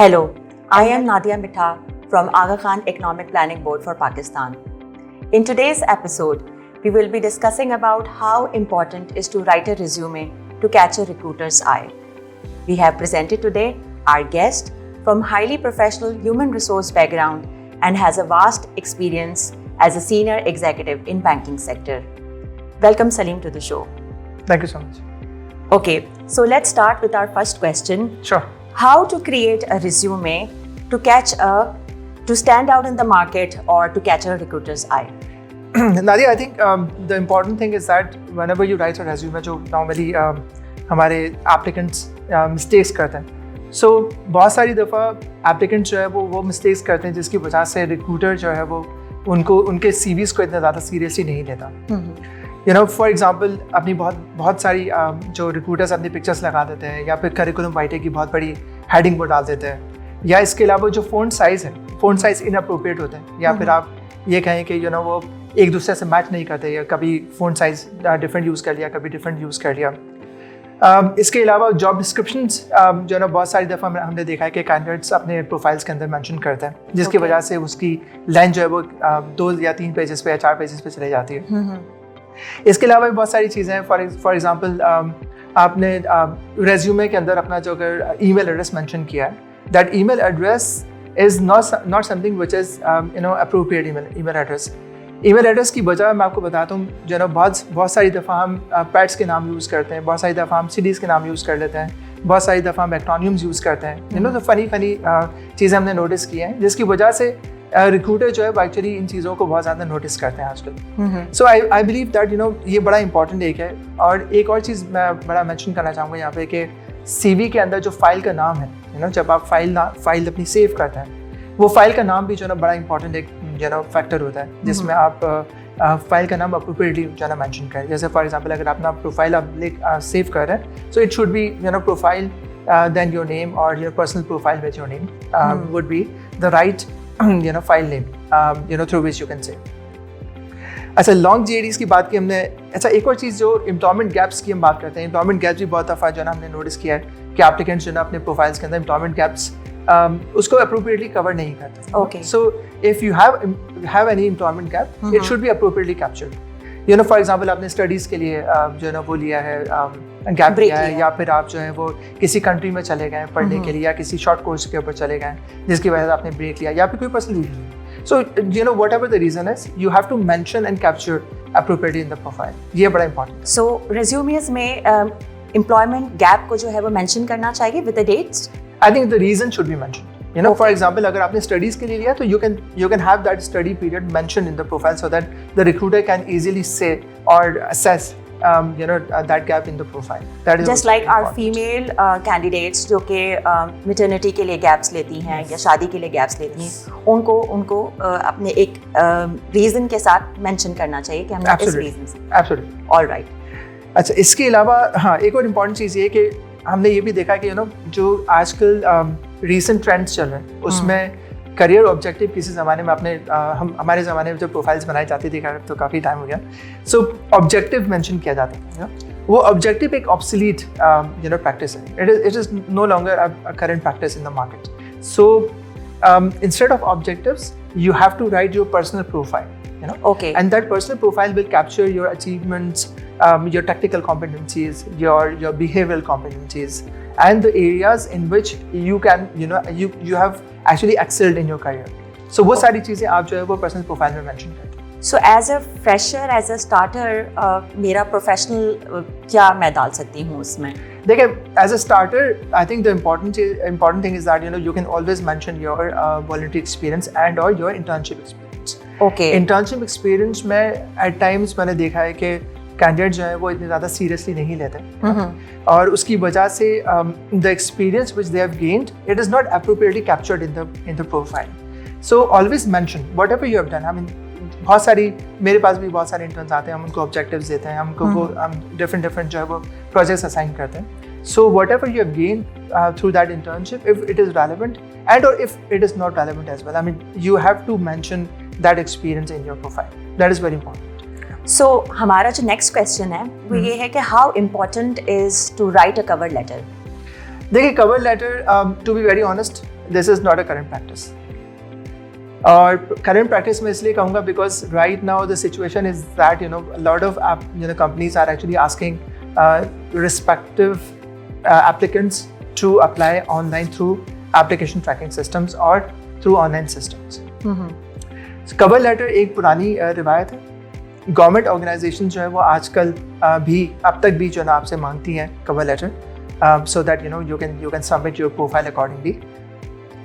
Hello, I am Nadia Mitha from Aga Khan Economic Planning Board for Pakistan. In today's episode, we will be discussing about how important is to write a resume to catch a recruiter's eye. We have presented today our guest from highly professional human resource background and has a vast experience as a senior executive in banking sector. Welcome Saleem to the show. Thank you so much. Okay, so let's start with our first question. Sure. How to create a resume to stand out in the market or to catch a recruiter's eye? Nadia, I think the important thing is that whenever you write a resume, जो normally हमारे applicants mistakes करते हैं. So बहुत सारी दफ़ा applicants जो है वो mistakes करते हैं जिसकी वजह से recruiter जो है वो उनको उनके CVs को इतना ज़्यादा seriously नहीं लेता. You know, for example, अपनी बहुत सारी जो recruiters अपनी pictures लगा देते हैं या फिर curriculum writer की बहुत बड़ी heading वो डाल देते हैं, या इसके अलावा जो font size है, font size inappropriate होते हैं, या फिर आप ये कहें कि you know वो एक दूसरे से मैच नहीं करते, या कभी font size different यूज़ कर लिया, कभी different यूज़ कर लिया. इसके अलावा जॉब डिस्क्रिप्शंस जो है ना बहुत सारी दफ़ा हमने देखा है कि कैंडिडेट्स अपने प्रोफाइल्स के अंदर मेंशन करते हैं, जिसकी वजह से उसकी लाइन जो है वो 2 या 3 पेजेस पे या 4 पेजेस पे चले जाती है. इसके अलावा भी बहुत सारी चीज़ें हैं. फॉर एग्जांपल आपने रेज्यूमे के अंदर अपना जो अगर ईमेल एड्रेस मेंशन किया है, that email address is not something which is appropriate email address. Email address की वजह मैं आपको बताता हूँ, जो है ना बहुत सारी दफ़ा हम पैट्स के नाम यूज़ करते हैं, बहुत सारी दफ़ा हम सिटीज़ के नाम यूज़ कर लेते हैं, बहुत सारी दफ़ा हम एक्रोनिम्स यूज़ करते हैं. यू नो तो फ़नी चीज़ें हमने नोटिस की हैं, जिसकी वजह से रिक्रूटर जो है एक्चुअली इन चीज़ों को बहुत ज़्यादा नोटिस करते हैं आजकल. So I believe that you know ये बड़ा इंपॉर्टेंट एक है. और एक और चीज़ मैं बड़ा मेंशन करना चाहूँगा यहाँ पे कि CV के अंदर जो फाइल का नाम है, यू नो जब आप फाइल अपनी सेव करते हैं, वो फाइल का नाम भी जो है ना बड़ा इंपॉर्टेंट एक जो है ना फैक्टर होता है, जिसमें आप फाइल का नाम अप्रोप्रिएटली जो है ना मेंशन करें. जैसे फॉर एग्जांपल अगर अपना प्रोफाइल आप सेव कर रहे हैं, so it should be you know profile then your name or your personal profile with your name would be the right you know file name you know through which you can say. अच्छा, long JDs की बात की हमने. अच्छा, एक और चीज़ जो employment gaps की हम बात करते हैं, एम्प्लॉयमेंट गैप्स भी बहुत दफ़ा जो है ना हमने नोटिस किया है कि एप्लीकेंट्स जो है ना अपने प्रोफाइल्स के अंदर एम्प्लॉयमेंट गैप्स उसको अप्रोप्रिएटली कवर नहीं करते. Okay. So if you have any employment gap, it should be appropriately captured. You know, for example, आपने स्टडीज़ के लिए जो है ना वो लिया है गैप लिया है, या फिर आप जो है वो किसी कंट्री में चले गए पढ़ने के लिए, या किसी शॉर्ट कोर्स के ऊपर चले गए जिसकी वजह से आपने ब्रेक लिया, या फिर कोई personal reason. So you know whatever the reason is, you have to mention and capture appropriately in the profile. ये बड़ा इंपॉर्टेंट. सो रेज्यूमेस में एम्प्लॉयमेंट गैप को जो है वो मेंशन करना चाहिए with the dates. I think the reason should be mentioned. You know, for example, अगर आपने स्टडीज़ के लिए लिया तो you can have that study period mentioned in the profile so that the recruiter can easily say or assess you know that gap in the profile. That is just like our female candidates जो कि maternity के लिए gaps लेती हैं या शादी के लिए gaps लेती हैं, उनको अपने एक reason के साथ mention करना चाहिए कि हमें इस reason से. Absolutely. All right. अच्छा, इसके अलावा हाँ एक और इम्पॉर्टेंट चीज़ ये कि हमने ये भी देखा कि यू नो जो आजकल रीसेंट ट्रेंड्स चल रहे हैं उसमें करियर ऑब्जेक्टिव किसी ज़माने में अपने हमारे ज़माने में जो प्रोफाइल्स बनाई जाती थी तो काफ़ी टाइम हो गया. सो ऑब्जेक्टिव मेंशन किया जाता है. वो ऑब्जेक्टिव एक ऑब्सोलीट यू नो प्रैक्टिस है. It is no longer a current practice in the market. So instead of objectives you have to write your personal profile, you know. Okay. And that personal profile will capture your achievements, your technical competencies, your behavioral competencies, and the areas in which you can, you know, you have actually excelled in your career. So वो सारी चीज़ें आप जो है वो personal profile में mention करें. So as a fresher, as a starter, मेरा professional क्या मैं डाल सकती हूँ उसमें? देखिए, as a starter, I think the important thing is that you know you can always mention your voluntary experience and or your internship experience. Okay. Internship experience में at times मैंने देखा है कि कैंडिडेट जो है वो इतने ज़्यादा सीरियसली नहीं लेते, और उसकी वजह से the experience which they have gained, it is not appropriately captured in the profile. So always mention whatever you have done. I mean, बहुत सारी मेरे पास भी बहुत सारे इंटर्न्स आते हैं, हम उनको ऑब्जेक्टिव्स देते हैं, हम डिफरेंट जो है वो प्रोजेक्ट्स असाइन करते हैं. So whatever you have gain through that internship, if it is relevant and or if it is not relevant as well, I mean you have to mention that experience in your profile. That is very important. So हमारा जो next question है वो ये है कि how important is to write a cover letter. देखिए, cover letter to be very honest this is not a current practice. और current practice में इसलिए कहूँगा because right now the situation is that a lot of companies are actually asking respective applicants to apply online through application tracking systems or through online systems. So, cover letter एक पुरानी रिवायत है. Government organisation जो है वो आजकल भी अब तक भी जो है आपसे मांगती हैं cover letter so that you can submit your profile accordingly.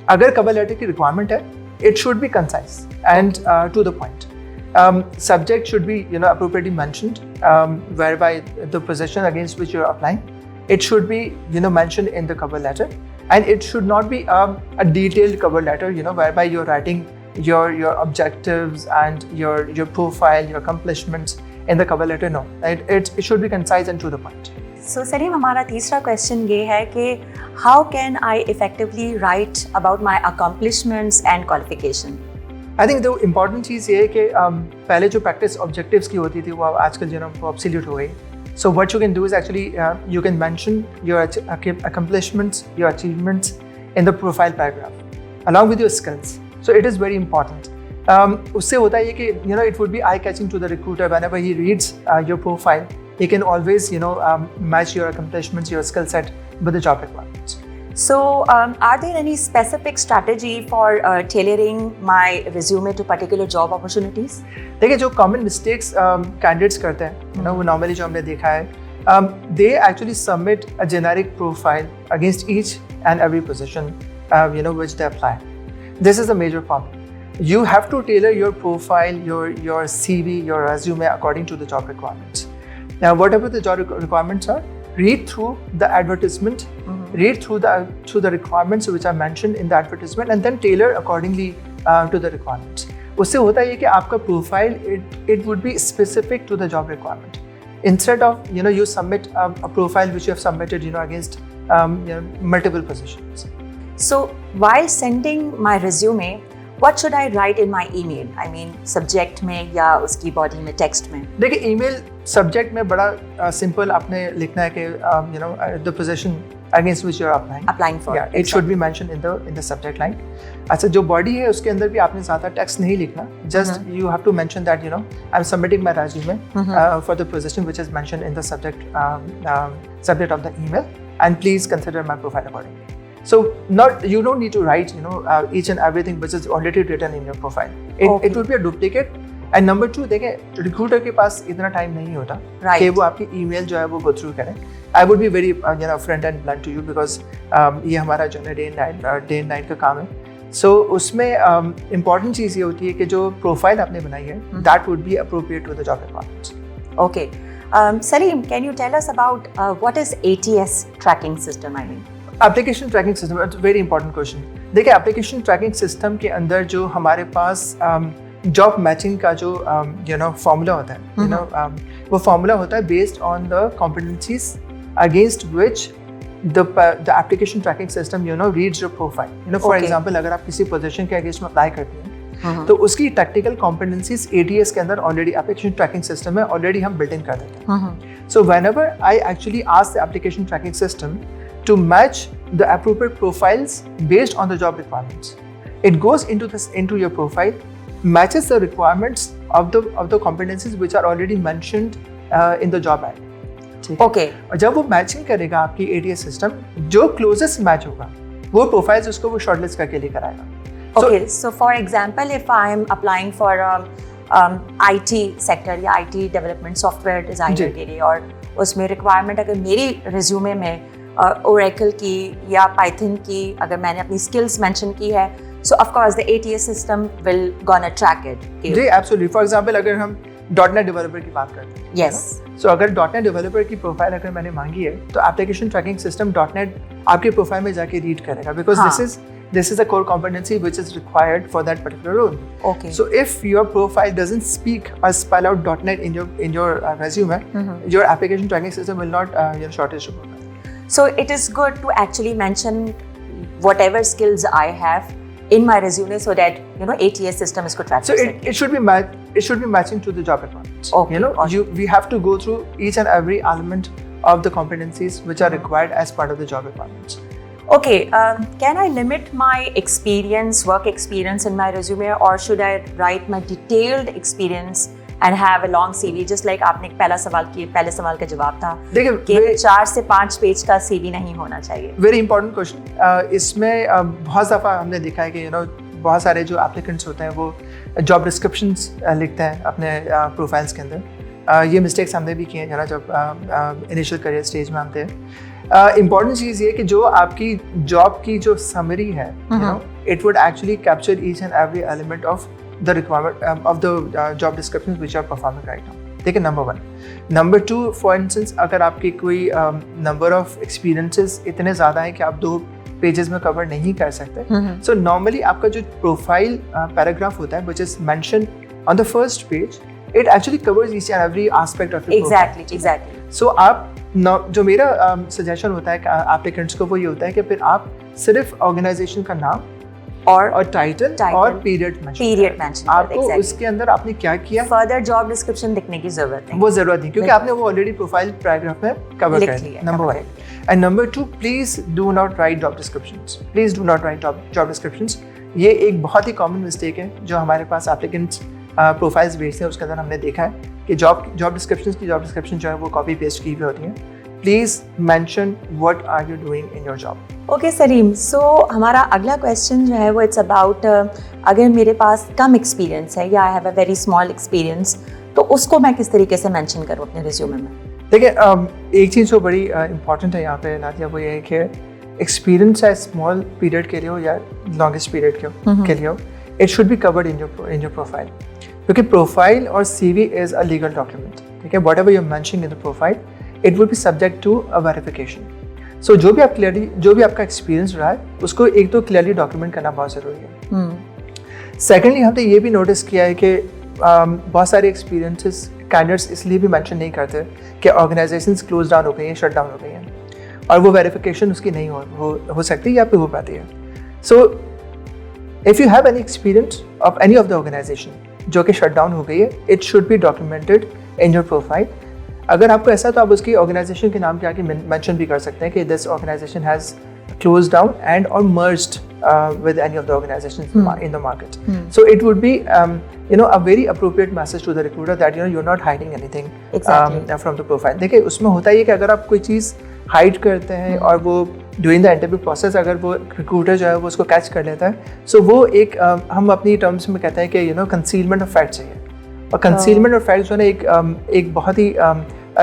अगर कवर लेटर की रिक्वायरमेंट है, it should be concise and to the point. Subject should be appropriately mentioned, whereby the position against which you're applying, it should be mentioned in the cover letter, and it should not be a detailed cover letter whereby you're writing your objectives and your profile, your accomplishments in the cover letter. No, it should be concise and to the point. So Saleem, हमारा तीसरा question ये है कि how can I effectively write about my accomplishments and qualification? I think the important चीज़ ये है कि पहले जो practice objectives की होती थी वो आजकल वो obsolete हो गई. So what you can do is actually you can mention your accomplishments, your achievements in the profile paragraph along with your skills. So it is very important. उससे होता है कि it would be eye-catching to the recruiter whenever he reads your profile. He can always match your accomplishments, your skill set with the job requirements. So are there any specific strategy for tailoring my resume to particular job opportunities? देखिए जो common mistakes candidates करते हैं वो normally जो हमने देखा है they actually submit a generic profile against each and every position which they apply. This is a major problem. You have to tailor your profile, your CV, your resume according to the job requirements. Now, whatever the job requirements are, read through the advertisement, read through the requirements which are mentioned in the advertisement, and then tailor accordingly to the requirements. उससे होता है कि आपका profile it would be specific to the job requirement. Instead of you submit a profile which you have submitted against multiple positions. So while sending my resume, what should I write in my email? I mean, subject में या उसकी body में, text में? देखिए email subject में बड़ा simple आपने लिखना है कि the position against which you are applying for. Yeah, it should be mentioned in the subject line. अच्छा जो body है उसके अंदर भी आपने ज़्यादा text नहीं लिखना. Just you have to mention that I'm submitting my resume for the position which is mentioned in the subject of the email, and please consider my profile accordingly. So you don't need to write each and everything which is already written in your profile. It would be a duplicate. And number two, देखिए recruiter के पास इतना time नहीं होता कि वो आपकी email जो है वो go through करें. I would be very front and blunt to you because ये हमारा जो है day and night का काम है. So उसमें important चीज़ ये होती है कि जो profile आपने बनाई है that would be appropriate to the job requirements. Okay. Saleem, can you tell us about what is ATS tracking system? I mean. Application tracking system, it's very important question. देखिए application tracking system के अंदर जो हमारे पास job matching का जो formula होता है वो फॉर्मूला होता है based on the competencies against which the application tracking system reads your profile. For example अगर आप किसी पोजीशन के अगेंस्ट में अप्लाई करते हैं तो उसकी टेक्निकल कॉम्पिटेंसीज ATS के अंदर ऑलरेडी एप्लीकेशन ट्रैकिंग सिस्टम में ऑलरेडी हम बिल्ट इन कर देते हैं. So whenever I actually ask the application tracking system to match the appropriate profiles based on the job requirements. It goes into your profile, matches the requirements of the competencies which are already mentioned in the job ad. Okay. और जब वो matching करेगा आपकी ATS system, जो closest match होगा वो profiles उसको वो शॉर्टलिस्ट करके लेकर आएगा. Okay, so for example, if I am applying for IT sector या IT development software designer के लिए और उसमें requirement अगर मेरी resume में Oracle की या Python की अगर मैंने अपनी skills mention की है, so of course the ATS system will gonna track it. Ji absolutely. For example अगर हम .NET developer की बात करते हैं, yes. So अगर .NET developer की प्रोफाइल अगर मैंने मांगी है तो application tracking system .NET आपके प्रोफाइल में जाके रीड करेगा because this is a core competency which is required for that particular role. Okay. So if your profile doesn't speak or spell out .NET in your resume, your application tracking system will not shortlist your profile. So it is good to actually mention whatever skills I have in my resume so that ATS system is good track. So it should be matching to the job requirements. Okay. We have to go through each and every element of the competencies which are required as part of the job requirements. Okay, can I limit my experience, work experience in my resume, or should I write my detailed experience and have a long CV? Just like आपने पहले सवाल का जवाब था कि 4 से 5 page का CV नहीं होना चाहिए. Very important question. इसमें बहुत दफ़ा हमने देखा है कि बहुत सारे जो एप्लीकेंट्स होते हैं वो जॉब डिस्क्रिप्शंस लिखते हैं अपने प्रोफाइल्स के अंदर. ये मिस्टेक्स हमने भी किए हैं जब इनिशियल करियर स्टेज में हम थे. इम्पॉर्टेंट चीज़ ये कि जो आपकी जॉब की जो समरी है it would actually capture each and every element of the requirement of the job description which are performing right now. ठीक है, नंबर 1. नंबर 2, फॉर इंस्टेंस अगर आपकी कोई नंबर ऑफ एक्सपीरियंसेस इतने ज़्यादा हैं कि आप 2 पेजेस में कवर नहीं कर सकते, सो नॉर्मली आपका जो प्रोफाइल पैराग्राफ होता है which is mention on the first page, it actually covers each and every aspect of your profile. Exactly. So आप जो मेरा सजेशन होता है एप्लीकेंट्स को वो ये होता है कि फिर आप सिर्फ ऑर्गेनाइजेशन का नाम और टाइटल और पीरियड मेंशन आपको उसके अंदर आपने क्या किया, फर्दर जॉब डिस्क्रिप्शन लिखने की जरूरत नहीं, वो जरूरत नहीं, क्योंकि आपने वो ऑलरेडी प्रोफाइल पैराग्राफ में कवर कर लिया. Number 1. And number 2, please do not right job descriptions. Please do not right job descriptions. ये एक बहुत ही कॉमन मिस्टेक है जो हमारे पास एप्लीकेंट्स प्रोफाइल्स भेजते हैं. उसके अंदर हमने देखा है कि जॉब डिस्क्रिप्शन जो है वो कॉपी पेस्ट की हुई होती हैं. Please mention what are you doing in your job. Okay Saleem, so हमारा अगला क्वेश्चन जो है वो इट्स अबाउट अगर मेरे पास कम एक्सपीरियंस है या I have a very small experience, तो उसको मैं किस तरीके से मेंशन करूँ अपने रिज्यूमे में? देखिए, एक चीज़ जो बड़ी इंपॉर्टेंट है यहाँ पे नादिया, वो ये है कि एक्सपीरियंस चाहे स्मॉल पीरियड के लिए हो या लॉन्गेस्ट पीरियड के लिए हो, it should be covered in your profile. क्योंकि प्रोफाइल और CV is a legal document. ठीक है, whatever you mention in the profile it will be subject to a verification. So जो भी आपका एक्सपीरियंस रहा है उसको एक तो क्लियरली डॉक्यूमेंट करना बहुत ज़रूरी है. सेकेंडली हमने ये भी नोटिस किया है कि बहुत सारे एक्सपीरियंसेस कैंडिडेट्स इसलिए भी मेंशन नहीं करते कि ऑर्गेनाइजेशंस क्लोज डाउन हो गई हैं, शट डाउन हो गई हैं, और वो वेरिफिकेशन उसकी नहीं हो सकती या फिर हो पाती है. So if you have any experience of any of the organization जो कि शट डाउन हो गई है, it should be documented in your profile. अगर आपको ऐसा तो आप उसकी ऑर्गेनाइजेशन के नाम के आगे मेंशन भी कर सकते हैं कि this organization has closed down and or merged with any of the organizations in the market. So it would be a very appropriate message to the recruiter that you're not hiding anything from the profile. देखिए, उसमें होता है कि अगर आप कोई चीज़ hide करते हैं और वो ड्यूरिंग द इंटरव्यू प्रोसेस अगर वो रिक्रूटर जो है वो उसको कैच कर लेता है, सो वो एक हम अपनी टर्म्स में कहते हैं कि कंसीलमेंट ऑफ फैक्ट चाहिए. और कंसीलमेंट ऑफ फैक्ट जो है एक बहुत ही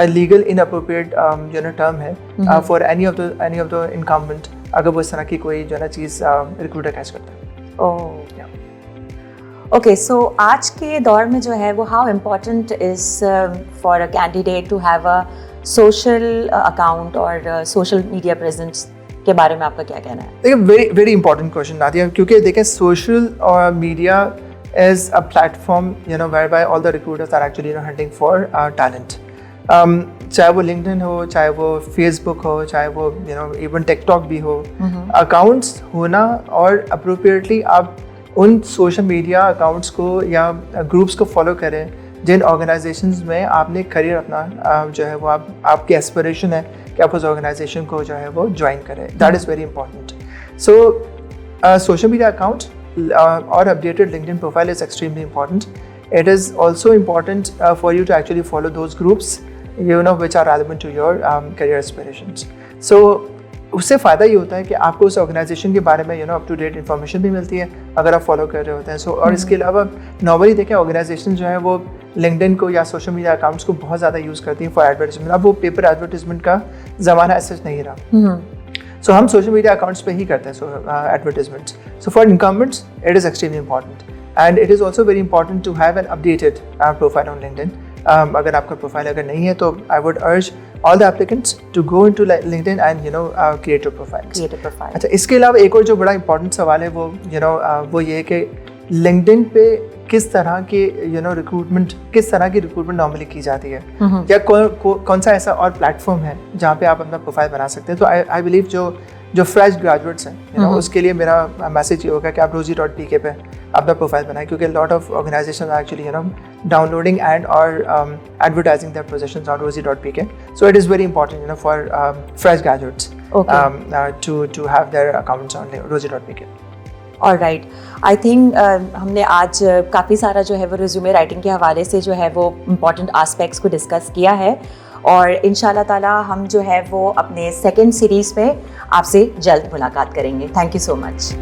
लीगल इनअप्रोप्रिएट टर्म है for any of the incumbent अगर वो इस तरह की कोई जो है ना चीज़ रिक्रूटर कैच करता है. ओके, सो आज के दौर में जो है वो how important is for a candidate to have a social account और सोशल मीडिया प्रेजेंस के बारे में आपका क्या कहना है? देखिए, very very important question Nadia, क्योंकि देखें सोशल और media is a platform whereby all the recruiters are actually hunting for talent. चाहे वो लिंक्डइन हो, चाहे वो फेसबुक हो, चाहे वो इवन टिकटॉक भी हो, अकाउंट्स होना और अप्रोप्रिएटली आप उन सोशल मीडिया अकाउंट्स को या ग्रुप्स को फॉलो करें जिन ऑर्गेनाइजेशंस में आपने करियर अपना जो है वो आपकी एस्पिरेशन है कि आप उस ऑर्गेनाइजेशन को जो है वो ज्वाइन करें. That is very important. So social media account or updated LinkedIn profile is extremely important. It is also important for you to actually follow those groups which are relevant to your career aspirations. So उससे फ़ायदा ये होता है कि आपको उस organisation के बारे में अप टू डेट इन्फॉर्मेशन भी मिलती है अगर आप फॉलो कर रहे होते हैं. और इसके अलावा नॉर्मली देखें ऑर्गेनाइजेशन जो है वो लिंक्डइन को या सोशल मीडिया अकाउंट्स को बहुत ज़्यादा यूज़ करती हैं फॉर एडवर्टीजमेंट. अब वो पेपर एडवर्टीजमेंट का ज़माना ऐसा नहीं रहा. सो हम सोशल मीडिया अकाउंट्स पे ही करते हैं advertisements. So for incumbents it is extremely important and it is also very important to have an updated profile on LinkedIn. अगर आपका प्रोफाइल अगर नहीं है तो I would urge all the applicants to go into LinkedIn and create your profiles. अच्छा, इसके अलावा एक और जो बड़ा important सवाल है वो वो ये है कि LinkedIn पे किस तरह की रिक्रूटमेंट नॉर्मली की जाती है या कौन सा ऐसा और प्लेटफॉर्म है जहाँ पे आप अपना प्रोफाइल बना सकते हैं. तो आई बिलीव जो फ्रेश ग्रेजुएट्स हैं उसके लिए मेरा मैसेज ये होगा कि आप rosie.pk पे अपना प्रोफाइल बनाएं, क्योंकि lot of organization are actually downloading and or advertising their positions on rosie.pk. So it is very important for fresh graduates. to have their accounts on rozi.pk. All right, I think हमने आज काफ़ी सारा जो है वो resume writing के हवाले से जो है वो इम्पॉर्टेंट आस्पेक्ट्स को डिस्कस किया है, और इंशाल्लाह ताला हम जो है वो अपने सेकेंड सीरीज़ में आपसे जल्द मुलाकात करेंगे. Thank you so much.